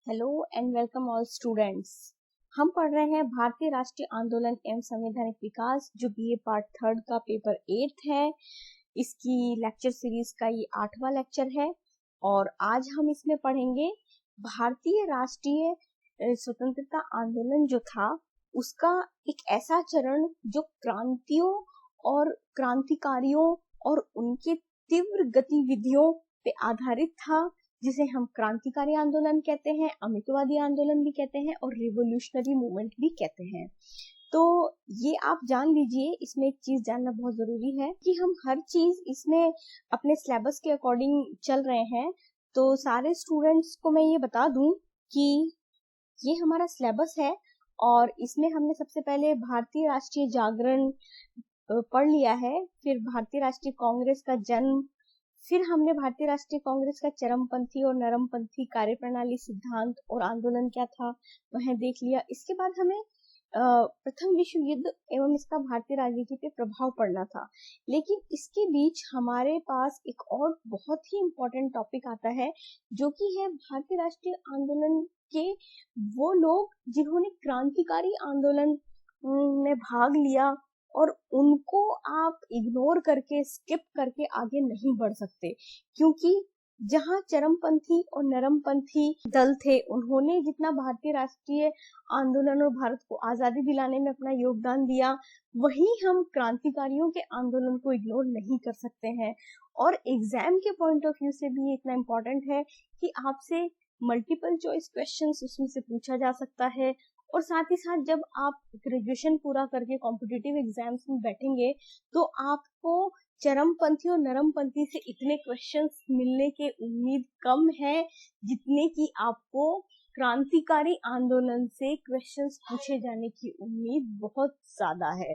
Hello and welcome all students. हम पढ़ रहे हैं भारतीय राष्ट्रीय आंदोलन एवं संवैधानिक विकास, जो बीए पार्ट 3 का पेपर 8 है। इसकी लेक्चर सीरीज का ये 8वां लेक्चर है और आज हम इसमें पढ़ेंगे भारतीय राष्ट्रीय स्वतंत्रता आंदोलन जो था उसका एक ऐसा चरण जो क्रांतियों और क्रांतिकारियों और उनके तीव्र गतिविधियों पे आधारित था, जिसे हम क्रांतिकारी आंदोलन कहते हैं, अमितवादी आंदोलन भी कहते हैं और रिवोल्यूशनरी मूवमेंट भी कहते हैं। तो ये आप जान लीजिए। इसमें एक चीज जानना बहुत जरूरी है कि हम हर चीज इसमें अपने सिलेबस के अकॉर्डिंग चल रहे हैं। तो सारे स्टूडेंट्स को मैं ये बता दूं कि ये हमारा सिलेबस है और इसमें हमने सबसे पहले भारतीय राष्ट्रीय जागरण पढ़ लिया है, फिर भारतीय राष्ट्रीय कांग्रेस का जन्म, फिर हमने भारतीय राष्ट्रीय कांग्रेस का चरमपंथी और नरमपंथी कार्यप्रणाली, सिद्धांत और आंदोलन क्या था वह देख लिया। इसके बाद हमें प्रथम विश्व युद्ध एवं इसका भारतीय राजनीति पे प्रभाव पड़ना था। लेकिन इसके बीच हमारे पास एक और बहुत ही इम्पोर्टेंट टॉपिक आता है, जो कि है भारतीय राष्ट्रीय आंदोलन के वो लोग जिन्होंने क्रांतिकारी आंदोलन में भाग लिया और उनको आप इग्नोर करके, स्किप करके आगे नहीं बढ़ सकते, क्योंकि जहां चरमपंथी और नरमपंथी दल थे उन्होंने जितना भारतीय राष्ट्रीय आंदोलन और भारत को आजादी दिलाने में अपना योगदान दिया, वही हम क्रांतिकारियों के आंदोलन को इग्नोर नहीं कर सकते हैं। और एग्जाम के पॉइंट ऑफ व्यू से भी ये इतना इम्पोर्टेंट है कि आपसे मल्टीपल चॉइस क्वेश्चंस उसमें से पूछा जा सकता है। और साथ ही साथ जब आप ग्रेजुएशन पूरा करके कॉम्पिटिटिव एग्जाम्स में बैठेंगे तो आपको चरमपंथी और नरमपंथी से इतने क्वेश्चंस मिलने के उम्मीद कम है जितने कि आपको क्रांतिकारी आंदोलन से क्वेश्चंस पूछे जाने की उम्मीद बहुत ज्यादा है।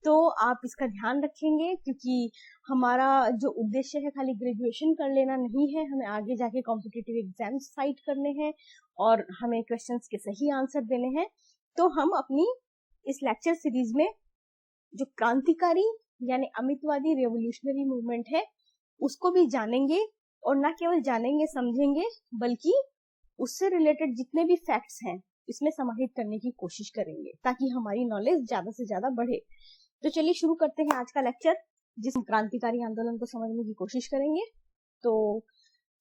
तो आप इसका ध्यान रखेंगे, क्योंकि हमारा जो उद्देश्य है खाली ग्रेजुएशन कर लेना नहीं है, हमें आगे जाके कॉम्पिटिटिव एग्जाम्स फाइट करने हैं और हमें क्वेश्चंस के सही आंसर देने हैं। तो हम अपनी इस लेक्चर सीरीज में जो क्रांतिकारी यानी अमितवादी रेवोल्यूशनरी मूवमेंट है उसको भी जानेंगे, और न केवल जानेंगे समझेंगे बल्कि उससे रिलेटेड जितने भी फैक्ट्स हैं इसमें समाहित करने की कोशिश करेंगे, ताकि हमारी नॉलेज ज्यादा से ज्यादा बढ़े। तो चलिए शुरू करते हैं आज का लेक्चर, जिसमें क्रांतिकारी आंदोलन को समझने की कोशिश करेंगे। तो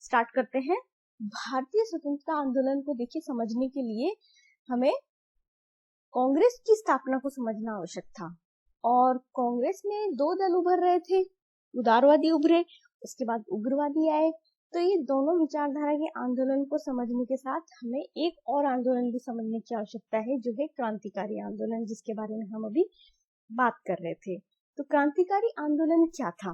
स्टार्ट करते हैं। भारतीय स्वतंत्रता आंदोलन को देखिए, समझने के लिए हमें कांग्रेस की स्थापना को समझना आवश्यक था। और कांग्रेस में दो दल उभर रहे थे, उदारवादी उभरे, उसके बाद उग्रवादी आए। तो ये दोनों विचारधारा के आंदोलन को समझने के साथ हमें एक और आंदोलन भी समझने की आवश्यकता है, जो है क्रांतिकारी आंदोलन, जिसके बारे में हम अभी बात कर रहे थे। तो क्रांतिकारी आंदोलन क्या था?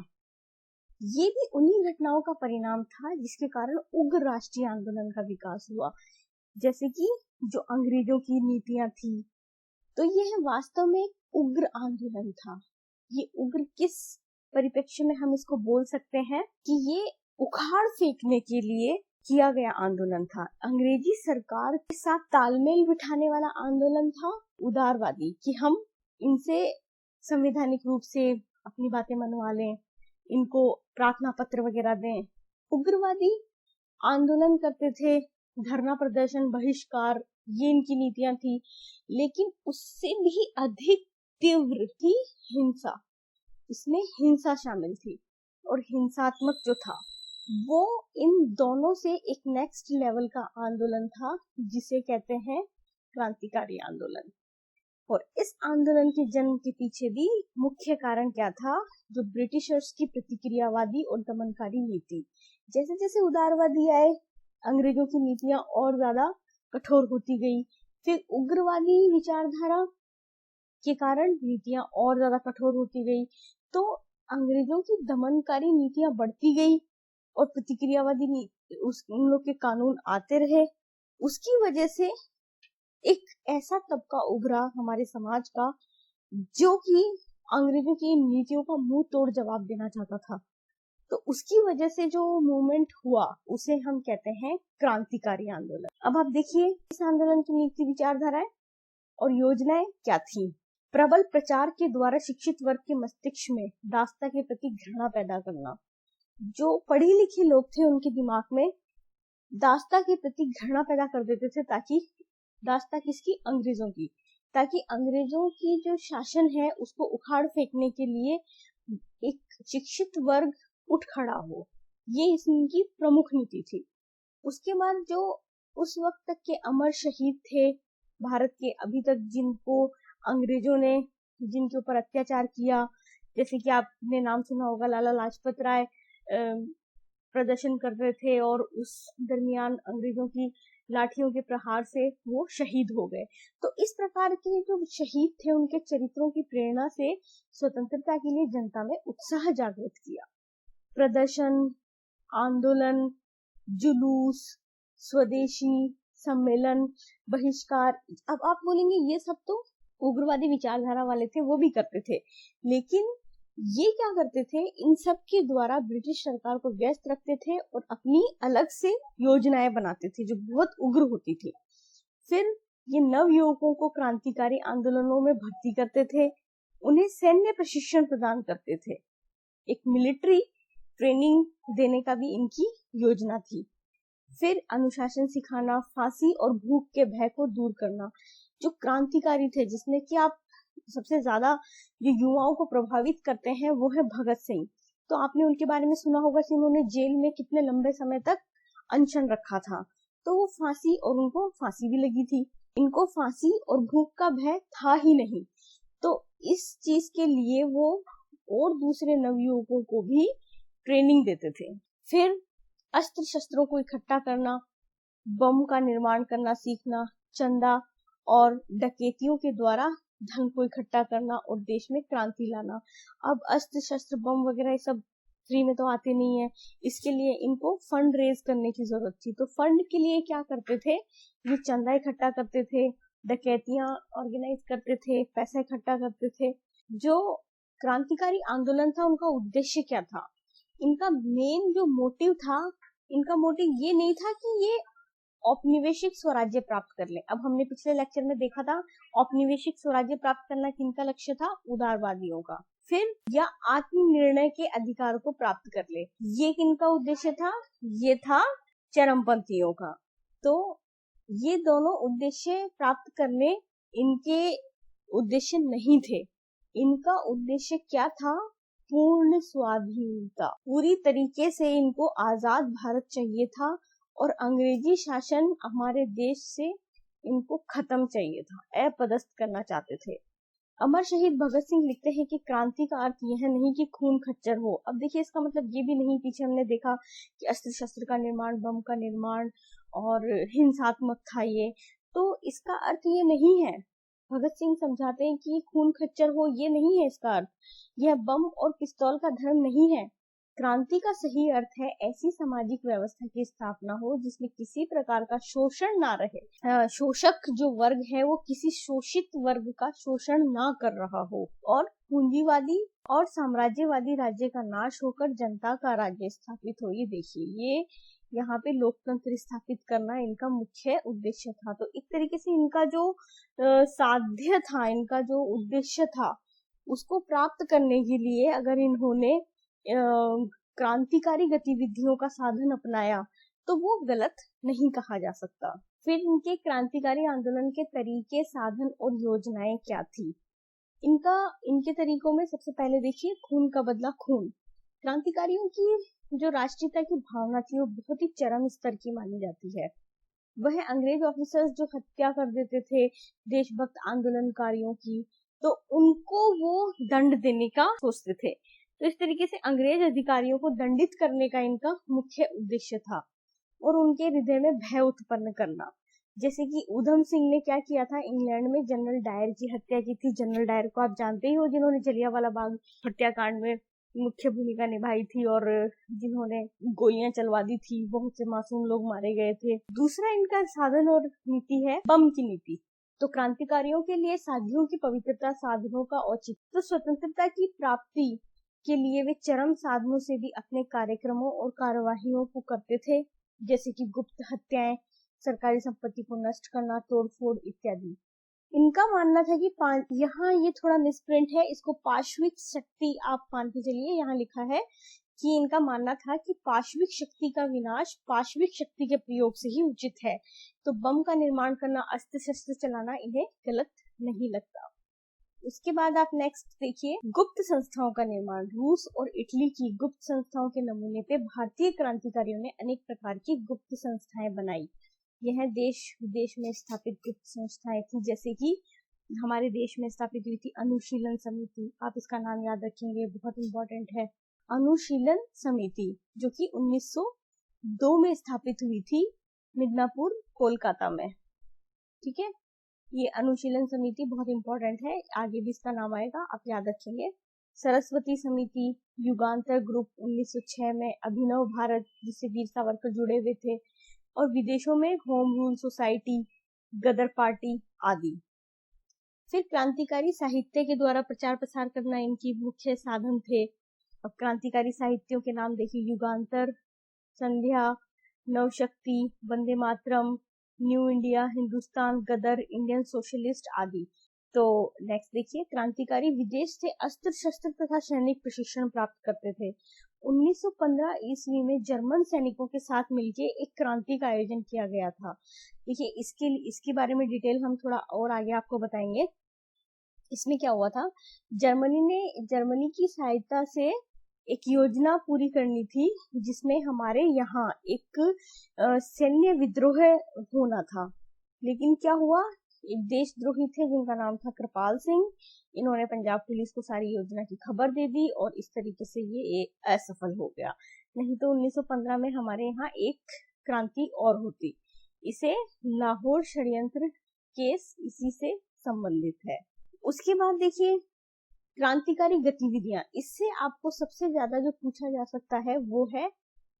ये भी उन्हीं घटनाओं का परिणाम था जिसके कारण उग्र राष्ट्रीय आंदोलन का विकास हुआ, जैसे कि जो अंग्रेजों की नीतियां थी। तो यह वास्तव में उग्र आंदोलन था। ये उग्र किस परिप्रेक्ष्य में हम इसको बोल सकते हैं कि ये उखाड़ फेंकने के लिए किया गया आंदोलन था। अंग्रेजी सरकार के साथ तालमेल बिठाने वाला आंदोलन था उदारवादी, कि हम इनसे संवैधानिक रूप से अपनी बातें मनवा लें, इनको प्रार्थना पत्र वगैरह दें। उग्रवादी आंदोलन करते थे, धरना प्रदर्शन, बहिष्कार, ये इनकी नीतियां थी। लेकिन उससे भी अधिक तीव्र थी हिंसा, इसमें हिंसा शामिल थी। और हिंसात्मक जो था वो इन दोनों से एक नेक्स्ट लेवल का आंदोलन था, जिसे कहते हैं क्रांतिकारी आंदोलन। और इस आंदोलन के जन्म के पीछे भी मुख्य कारण क्या था? जो ब्रिटिशर्स की प्रतिक्रियावादी और दमनकारी नीति। जैसे जैसे उदारवादी आए, अंग्रेजों की नीतियां और ज्यादा कठोर होती गई। फिर उग्रवादी विचारधारा के कारण नीतियां और ज्यादा कठोर होती गई। तो अंग्रेजों की दमनकारी नीतियां बढ़ती गई और प्रतिक्रियावादी उन लोग के कानून आते रहे। उसकी वजह से एक ऐसा तबका उभरा हमारे समाज का, जो कि अंग्रेजों की नीतियों का मुंह तोड़ जवाब देना चाहता था। तो उसकी वजह से जो मूवमेंट हुआ उसे हम कहते हैं क्रांतिकारी आंदोलन। अब आप देखिए इस आंदोलन की नीति, विचारधाराएं और योजनाएं क्या थी। प्रबल प्रचार के द्वारा शिक्षित वर्ग के मस्तिष्क में दासता के प्रति घृणा पैदा करना। जो पढ़े लिखे लोग थे उनके दिमाग में दास्ता के प्रति घृणा पैदा कर देते थे, ताकि दास्ता किसकी, अंग्रेजों की, ताकि अंग्रेजों की जो शासन है उसको उखाड़ फेंकने के लिए एक शिक्षित वर्ग उठ खड़ा हो। ये इनकी प्रमुख नीति थी। उसके बाद जो उस वक्त तक के अमर शहीद थे भारत के, अभी तक जिनको अंग्रेजों ने जिनके ऊपर अत्याचार किया, जैसे कि आपने नाम सुना होगा लाला लाजपत राय प्रदर्शन कर रहे थे और उस दरमियान अंग्रेजों की लाठियों के प्रहार से वो शहीद हो गए। तो इस प्रकार के जो शहीद थे उनके चरित्रों की प्रेरणा से स्वतंत्रता के लिए जनता में उत्साह जागृत किया। प्रदर्शन, आंदोलन, जुलूस, स्वदेशी, सम्मेलन, बहिष्कार, अब आप बोलेंगे ये सब तो उग्रवादी विचारधारा वाले थे, वो भी करते थे, लेकिन ये क्या करते थे, इन सब के द्वारा ब्रिटिश सरकार को व्यस्त रखते थे और अपनी अलग से योजनाएं बनाते थे जो बहुत उग्र होती थी। फिर ये नव युवकों को क्रांतिकारी आंदोलनों में भर्ती करते थे, उन्हें सैन्य प्रशिक्षण प्रदान करते थे, एक मिलिट्री ट्रेनिंग देने का भी इनकी योजना थी। फिर अनुशासन सिखाना, फांसी और भूख के भय को दूर करना। जो क्रांतिकारी थे जिसमें कि आप सबसे ज्यादा जो युवाओं को प्रभावित करते हैं वो है भगत सिंह। तो आपने उनके बारे में सुना होगा कि उन्होंने जेल में कितने लंबे समय तक अनशन रखा था, तो वो फांसी, और उनको फांसी भी लगी थी। इनको फांसी और भूख का भय था ही नहीं, तो इस चीज के लिए वो और दूसरे नवयुवकों को भी ट्रेनिंग देते थे। फिर अस्त्र शस्त्रों को इकट्ठा करना, बम का निर्माण करना सीखना, चंदा और डकैतियों के द्वारा धन को इकट्ठा करना और देश में क्रांति लाना। अब अस्त्र शस्त्र, बम वगैरह ये सब फ्री में तो आते नहीं है, इसके लिए इनको फंड रेज करने की जरूरत थी। तो फंड के लिए क्या करते थे, ये चंदा इकट्ठा करते थे, डकैतियां ऑर्गेनाइज करते थे, पैसा इकट्ठा करते थे। जो क्रांतिकारी आंदोलन था उनका उद्देश्य क्या था, इनका मेन जो मोटिव था, इनका मोटिव ये नहीं था कि ये औपनिवेशिक स्वराज्य प्राप्त कर ले। अब हमने पिछले लेक्चर में देखा था औपनिवेशिक स्वराज्य प्राप्त करना किनका लक्ष्य था, उदारवादियों का। फिर या आत्मनिर्णय के अधिकार को प्राप्त कर ले, ये किनका उद्देश्य था, ये था चरमपंथियों का। तो ये दोनों उद्देश्य प्राप्त करने इनके उद्देश्य नहीं थे। इनका उद्देश्य क्या था, पूर्ण स्वाधीनता, पूरी तरीके से इनको आजाद भारत चाहिए था और अंग्रेजी शासन हमारे देश से इनको खत्म चाहिए था, अपदस्थ करना चाहते थे। अमर शहीद भगत सिंह लिखते हैं कि क्रांति का अर्थ यह नहीं कि खून खच्चर हो। अब देखिए इसका मतलब ये भी नहीं, पीछे हमने देखा कि अस्त्र शस्त्र का निर्माण, बम का निर्माण और हिंसात्मक था ये, तो इसका अर्थ ये नहीं है। भगत सिंह समझाते हैं कि खून खच्चर हो, ये नहीं है इसका अर्थ, यह बम और पिस्तौल का धर्म नहीं है। क्रांति का सही अर्थ है ऐसी सामाजिक व्यवस्था की स्थापना हो जिसमें किसी प्रकार का शोषण ना रहे, शोषक जो वर्ग है वो किसी शोषित वर्ग का शोषण ना कर रहा हो, और पूंजीवादी और साम्राज्यवादी राज्य का नाश होकर जनता का राज्य स्थापित हो। ये देखिए, ये यहाँ पे लोकतंत्र स्थापित करना इनका मुख्य उद्देश्य था। तो एक तरीके से इनका जो साध्य था, इनका जो उद्देश्य था, उसको प्राप्त करने के लिए अगर इन्होंने क्रांतिकारी गतिविधियों का साधन अपनाया तो वो गलत नहीं कहा जा सकता। फिर इनके क्रांतिकारी आंदोलन के तरीके, साधन और योजनाएं क्या थी। इनके तरीकों में सबसे पहले देखिए, खून का बदला खून। क्रांतिकारियों की जो राष्ट्रीयता की भावना थी वो बहुत ही चरम स्तर की मानी जाती है। वह अंग्रेज ऑफिसर्स जो हत्या कर देते थे देशभक्त आंदोलनकारियों की, तो उनको वो दंड देने का सोचते थे। तो इस तरीके से अंग्रेज अधिकारियों को दंडित करने का इनका मुख्य उद्देश्य था और उनके हृदय में भय उत्पन्न करना। जैसे कि उधम सिंह ने क्या किया था, इंग्लैंड में जनरल डायर की हत्या की थी। जनरल डायर को आप जानते ही हो, जिन्होंने जलियांवाला बाग हत्याकांड में मुख्य भूमिका निभाई थी और जिन्होंने गोलियां चलवा दी थी, बहुत से मासूम लोग मारे गए थे। दूसरा इनका साधन और नीति है बम की नीति। तो क्रांतिकारियों के लिए साधियों की पवित्रता, साधनों का औचित्य, तो स्वतंत्रता की प्राप्ति के लिए वे चरम साधनों से भी अपने कार्यक्रमों और कार्यवाहियों को करते थे, जैसे कि गुप्त हत्याएं, सरकारी संपत्ति को नष्ट करना, तोड़फोड़ इत्यादि। इनका मानना था कि यहाँ ये थोड़ा मिसप्रिंट है, इसको पार्श्विक शक्ति आप मान के चलिए, यहाँ लिखा है कि इनका मानना था कि पाशविक शक्ति का विनाश पाशविक शक्ति के प्रयोग से ही उचित है, तो बम का निर्माण करना, अस्त्र शस्त्र चलाना इन्हें गलत नहीं लगता। उसके बाद आप नेक्स्ट देखिए, गुप्त संस्थाओं का निर्माण। रूस और इटली की गुप्त संस्थाओं के नमूने पे भारतीय क्रांतिकारियों ने अनेक प्रकार की गुप्त संस्थाएं बनाई। यह देश विदेश में स्थापित गुप्त संस्थाएं थी, जैसे कि हमारे देश में स्थापित हुई थी अनुशीलन समिति, आप इसका नाम याद रखेंगे, बहुत इंपॉर्टेंट है। अनुशीलन समिति जो कि 1902 में स्थापित हुई थी मिदनापुर कोलकाता में, ठीक है। ये अनुशीलन समिति बहुत इंपॉर्टेंट है, आगे भी इसका नाम आएगा, आप याद रखेंगे। सरस्वती समिति, युगांतर ग्रुप 1906 में, अभिनव भारत जिससे वीर सावरकर जुड़े हुए थे, और विदेशों में होम रूल सोसाइटी, गदर पार्टी आदि। फिर क्रांतिकारी साहित्य के द्वारा प्रचार प्रसार करना इनकी मुख्य साधन थे। अब क्रांतिकारी साहित्यों के नाम देखिए, युगांतर, संध्या, नवशक्ति, वंदे मातरम, न्यू इंडिया, हिंदुस्तान, गदर, इंडियन सोशलिस्ट आदि। तो नेक्स्ट देखिए, क्रांतिकारी विदेश से अस्त्र शस्त्र तथा सैनिक प्रशिक्षण प्राप्त करते थे। 1915 ईस्वी में जर्मन सैनिकों के साथ मिलकर एक क्रांति का आयोजन किया गया था। देखिए इसके बारे में डिटेल हम थोड़ा और आगे आपको बताएंगे। इसमें क्या हुआ था, जर्मनी की सहायता से एक योजना पूरी करनी थी, जिसमें हमारे यहाँ एक सैन्य विद्रोह होना था। लेकिन क्या हुआ, एक देशद्रोही थे जिनका नाम था कृपाल सिंह, इन्होंने पंजाब पुलिस को सारी योजना की खबर दे दी और इस तरीके से ये असफल हो गया। नहीं तो 1915 में हमारे यहाँ एक क्रांति और होती। इसे लाहौर षड्यंत्र केस इसी से संबंधित है। उसके बाद देखिए क्रांतिकारी गतिविधियां, इससे आपको सबसे ज्यादा जो पूछा जा सकता है वो है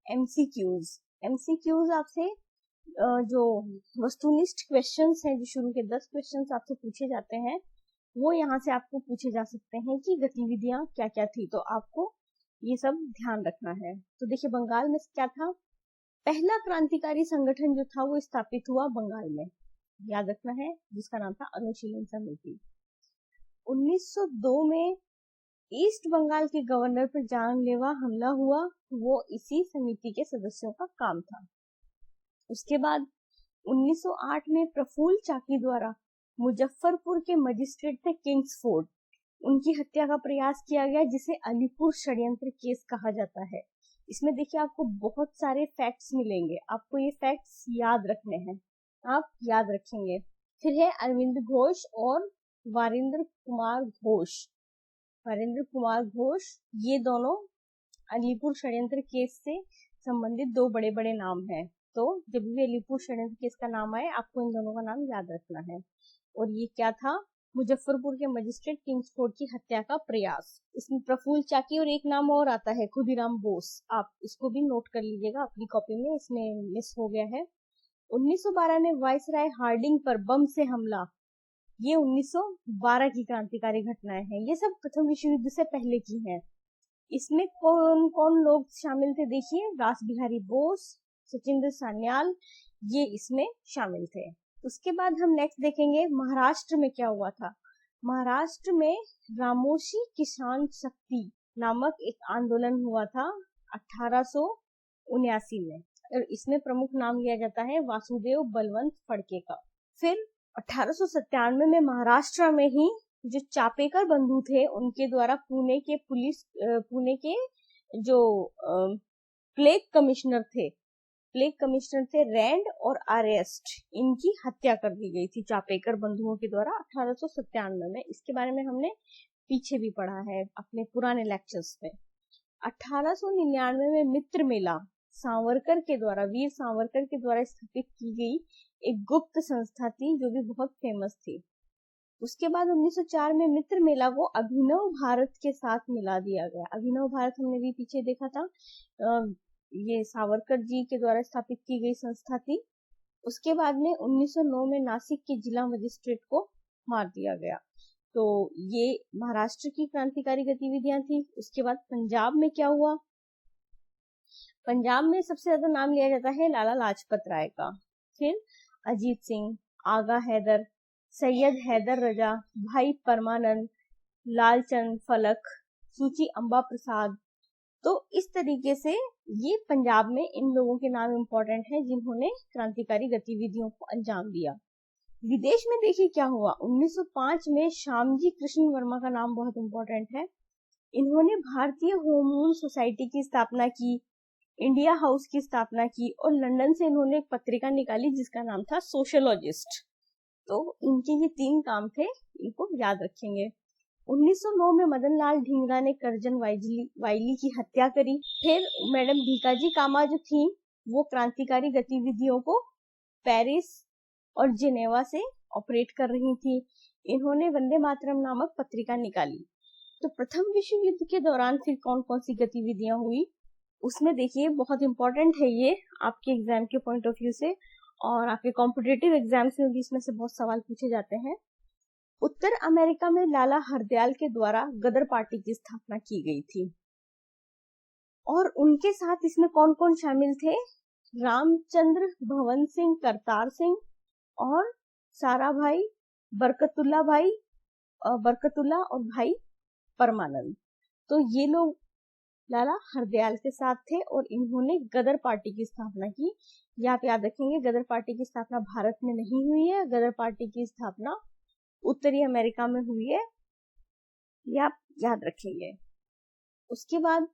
एमसीक्यूज। एमसीक्यूज आपसे जो वस्तुनिष्ठ क्वेश्चंस हैं, जो शुरू के 10 क्वेश्चंस आपसे पूछे जाते हैं, वो यहाँ से आपको पूछे जा सकते हैं कि गतिविधियां क्या क्या थी, तो आपको ये सब ध्यान रखना है। तो देखिए बंगाल में क्या था, पहला क्रांतिकारी संगठन जो था वो स्थापित हुआ बंगाल में, याद रखना है, जिसका नाम था अनुशीलन समिति। 1902 में ईस्ट बंगाल के गवर्नर पर जानलेवा हमला हुआ, वो इसी समिति के सदस्यों का काम था। उसके बाद 1908 में प्रफुल्ल चाकी द्वारा मुजफ्फरपुर के मजिस्ट्रेट थे किंग्सफोर्ड, उनकी हत्या का प्रयास किया गया, जिसे अलीपुर षड्यंत्र केस कहा जाता है। इसमें देखिए आपको बहुत सारे फैक्ट्स मिलेंगे, आपको ये फैक्ट्स याद रखने हैं, आप याद रखेंगे। फिर है अरविंद घोष और वारिंद्र कुमार घोष, ये दोनों अलीपुर षड्यंत्र केस से संबंधित दो बड़े बड़े नाम हैं। तो जब भी अलीपुर षड्यंत्र केस का नाम आए, आपको इन दोनों का नाम याद रखना है। और ये क्या था, मुजफ्फरपुर के मजिस्ट्रेट किंग्सफोर्ड की हत्या का प्रयास। इसमें प्रफुल्ल चाकी और एक नाम और आता है खुदीराम बोस, आप इसको भी नोट कर लीजिएगा अपनी कॉपी में, इसमें मिस हो गया है। 1912 में वायसराय हार्डिंग पर बम से हमला, ये 1912 की क्रांतिकारी घटनाएं हैं, ये सब प्रथम विश्व युद्ध से पहले की हैं। इसमें कौन कौन लोग शामिल थे, देखिए रास बिहारी बोस, सचिंद्र सान्याल, ये इसमें शामिल थे। उसके बाद हम नेक्स्ट देखेंगे महाराष्ट्र में क्या हुआ था। महाराष्ट्र में रामोशी किसान शक्ति नामक एक आंदोलन हुआ था 1879 में, और इसमें प्रमुख नाम लिया जाता है वासुदेव बलवंत फड़के का। फिर 1897 में महाराष्ट्र में ही जो चापेकर बंधु थे, उनके द्वारा पुणे के जो प्लेग कमिश्नर थे रैंड और अरेस्ट, इनकी हत्या कर दी गई थी चापेकर बंधुओं के द्वारा 1897 में। इसके बारे में हमने पीछे भी पढ़ा है अपने पुराने लेक्चर्स में। 1899 में मित्र मेला वीर सावरकर के द्वारा स्थापित की गई एक गुप्त संस्था थी, जो भी बहुत फेमस थी। उसके बाद 1904 में मित्र मेला को अभिनव भारत के साथ मिला दिया गया। अभिनव भारत हमने भी पीछे देखा था, ये सावरकर जी के द्वारा स्थापित की गई संस्था थी। उसके बाद में 1909 में नासिक के जिला मजिस्ट्रेट को मार दिया गया। तो ये महाराष्ट्र की क्रांतिकारी गतिविधियां थी। उसके बाद पंजाब में क्या हुआ, पंजाब में सबसे ज्यादा नाम लिया जाता है लाला लाजपत राय का, फिर अजीत सिंह, आगा हैदर, सैयद हैदर रजा, भाई परमानंद, लालचंद फलक, सूची अम्बा प्रसाद, तो इस तरीके से ये पंजाब में इन लोगों के नाम इम्पोर्टेंट है जिन्होंने क्रांतिकारी गतिविधियों को अंजाम दिया। विदेश में देखिए क्या हुआ। 1905 में श्यामजी कृष्ण वर्मा का नाम बहुत इम्पोर्टेंट है। इन्होंने भारतीय होम सोसाइटी की स्थापना की, इंडिया हाउस की स्थापना की और लंदन से इन्होंने एक पत्रिका निकाली जिसका नाम था सोशलॉजिस्ट। तो इनके ये 3 काम थे, इनको याद रखेंगे। 1909 में मदन लाल ढींगरा ने करजन वाइली की हत्या करी। फिर मैडम भीकाजी कामा जो थी वो क्रांतिकारी गतिविधियों को पेरिस और जिनेवा से ऑपरेट कर रही थी। इन्होंने वंदे मातरम नामक पत्रिका निकाली। तो प्रथम विश्व युद्ध के दौरान फिर कौन कौन सी गतिविधियां हुई उसमें देखिए बहुत इंपॉर्टेंट है ये आपके एग्जाम के पॉइंट ऑफ व्यू से, और आपके कॉम्पिटिटिव एग्जाम्स में भी इसमें से बहुत सवाल पूछे जाते हैं। उत्तर अमेरिका में लाला हरदयाल के द्वारा गदर पार्टी की स्थापना की गई थी और उनके साथ इसमें कौन कौन शामिल थे? रामचंद्र, भवन सिंह, करतार सिंह और सारा भाई, बरकतुल्ला और भाई परमानंद। तो ये लोग लाला हरदयाल के साथ थे और इन्होंने गदर पार्टी की स्थापना की। ये आप याद रखेंगे, गदर पार्टी की स्थापना भारत में नहीं हुई है, गदर पार्टी की स्थापना उत्तरी अमेरिका में हुई है, ये आप याद रखेंगे। उसके बाद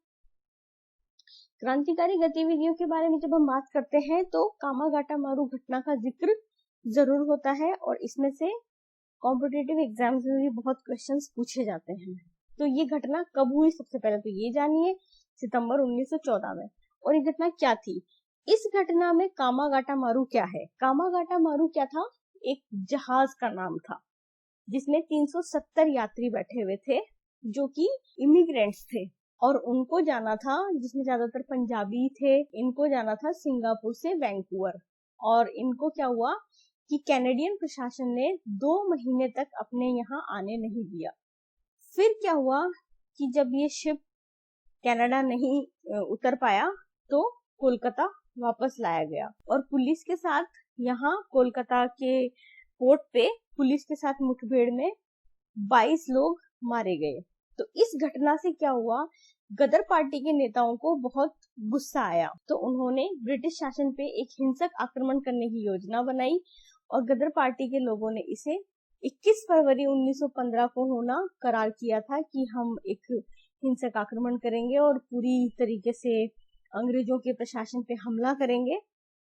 क्रांतिकारी गतिविधियों के बारे में जब हम बात करते हैं तो कामागाटा मारू घटना का जिक्र जरूर होता है और इसमें से कॉम्पिटिटिव एग्जाम्स में भी बहुत क्वेश्चंस पूछे जाते हैं। तो ये घटना कब हुई सबसे पहले तो ये जानिए, सितंबर 1914 में। और ये घटना क्या थी? इस घटना में कामागाटा मारू क्या है? कामागाटा मारू क्या था? एक जहाज का नाम था जिसमें 370 यात्री बैठे हुए थे जो कि इमिग्रेंट्स थे और उनको जाना था, जिसमें ज्यादातर पंजाबी थे, इनको जाना था सिंगापुर से वैंकूवर। और इनको क्या हुआ कि कैनेडियन प्रशासन ने 2 महीने तक अपने यहाँ आने नहीं दिया। फिर क्या हुआ कि जब ये शिप कनाडा नहीं उतर पाया तो कोलकाता वापस लाया गया और पुलिस के साथ यहाँ कोलकाता के पोर्ट पे पुलिस के साथ मुठभेड़ में 22 लोग मारे गए। तो इस घटना से क्या हुआ, गदर पार्टी के नेताओं को बहुत गुस्सा आया तो उन्होंने ब्रिटिश शासन पे एक हिंसक आक्रमण करने की योजना बनाई और गदर पार्टी के लोगों ने इसे 21 फरवरी 1915 को होना करार किया था कि हम एक हिंसक आक्रमण करेंगे और पूरी तरीके से अंग्रेजों के प्रशासन पे हमला करेंगे।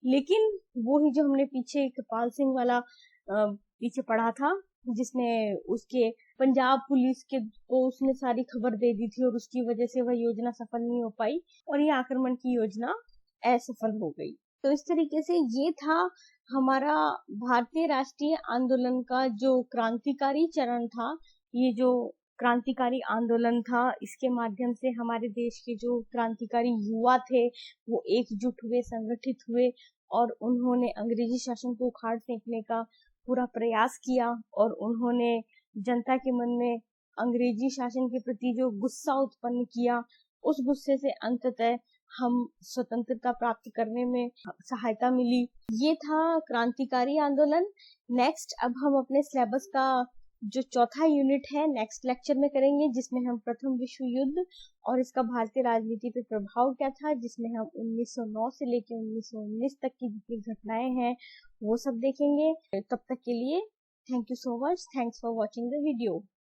लेकिन वो ही जो हमने पीछे कृपाल सिंह वाला पीछे पढ़ा था जिसने उसके पंजाब पुलिस के को उसने सारी खबर दे दी थी और उसकी वजह से वह योजना सफल नहीं हो पाई और ये आक्रमण की योजना असफल हो गई। तो इस तरीके से ये था हमारा भारतीय राष्ट्रीय आंदोलन का जो क्रांतिकारी चरण था। ये जो क्रांतिकारी आंदोलन था इसके माध्यम से हमारे देश के जो क्रांतिकारी युवा थे वो एकजुट हुए, संगठित हुए और उन्होंने अंग्रेजी शासन को उखाड़ फेंकने का पूरा प्रयास किया और उन्होंने जनता के मन में अंग्रेजी शासन के प्रति जो गुस्सा उत्पन्न किया उस गुस्से से अंततः हम स्वतंत्रता प्राप्त करने में सहायता मिली। ये था क्रांतिकारी आंदोलन। नेक्स्ट अब हम अपने सिलेबस का जो चौथा यूनिट है नेक्स्ट लेक्चर में करेंगे जिसमें हम प्रथम विश्व युद्ध और इसका भारतीय राजनीति पर प्रभाव क्या था, जिसमें हम 1909 से लेकर 1919 तक की जितनी घटनाएं हैं वो सब देखेंगे। तब तक के लिए thank you so much. Thanks for watching the video.